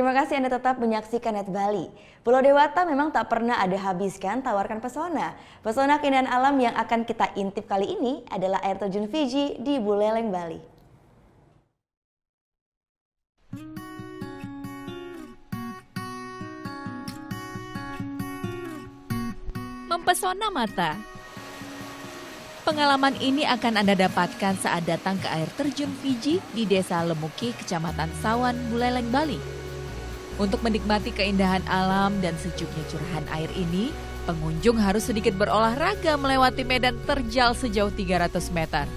Terima kasih Anda tetap menyaksikan Net Bali. Pulau Dewata memang tak pernah ada habis kan tawarkan pesona. Pesona keindahan alam yang akan kita intip kali ini adalah air terjun Fiji di Buleleng, Bali. Mempesona mata. Pengalaman ini akan Anda dapatkan saat datang ke air terjun Fiji di Desa Lemuki, Kecamatan Sawan, Buleleng, Bali. Untuk menikmati keindahan alam dan sejuknya curahan air ini, pengunjung harus sedikit berolahraga melewati medan terjal sejauh 300 meter.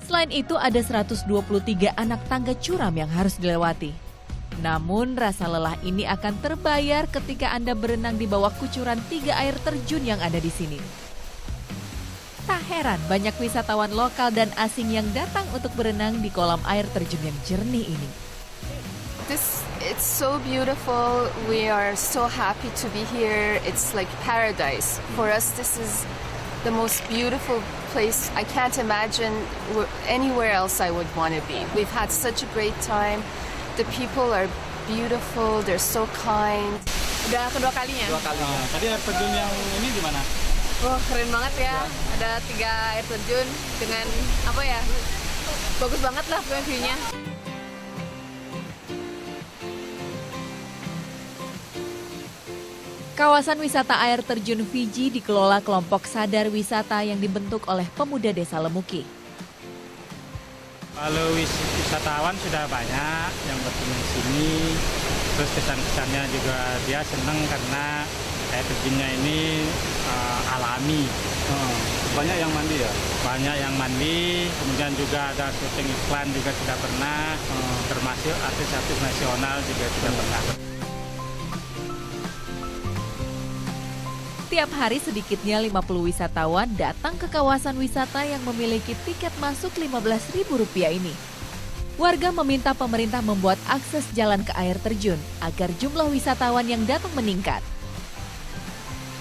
Selain itu ada 123 anak tangga curam yang harus dilewati. Namun rasa lelah ini akan terbayar ketika Anda berenang di bawah kucuran 3 air terjun yang ada di sini. Tak heran banyak wisatawan lokal dan asing yang datang untuk berenang di kolam air terjun yang jernih ini. It's so beautiful. We are so happy to be here. It's like paradise. For us, this is the most beautiful place. I can't imagine anywhere else I would want to be. We've had such a great time. The people are beautiful, they're so kind. Udah kedua kalinya. Tadi air terjun yang ini gimana? Wah, keren banget ya. Ada 3 air terjun dengan apa ya? Bagus banget lah view-nya. Kawasan wisata air terjun Fiji dikelola kelompok sadar wisata yang dibentuk oleh pemuda Desa Lemuki. Kalau wisatawan sudah banyak yang berkunjung di sini, terus kesan-kesannya juga dia senang karena air terjunnya ini alami. Banyak yang mandi ya? Banyak yang mandi, kemudian juga ada syuting iklan juga sudah pernah, termasuk artis-artis nasional juga sudah pernah. Tiap hari sedikitnya 50 wisatawan datang ke kawasan wisata yang memiliki tiket masuk Rp15.000 ini. Warga meminta pemerintah membuat akses jalan ke air terjun agar jumlah wisatawan yang datang meningkat.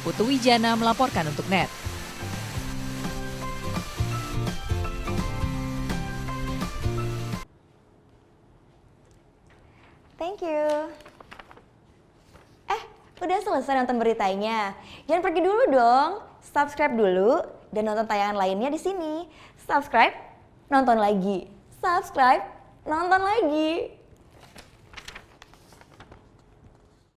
Putu Wijana melaporkan untuk NET. Thank you. Udah selesai nonton beritanya. Jangan pergi dulu dong. Subscribe dulu dan nonton tayangan lainnya di sini. Subscribe, nonton lagi. Subscribe, nonton lagi.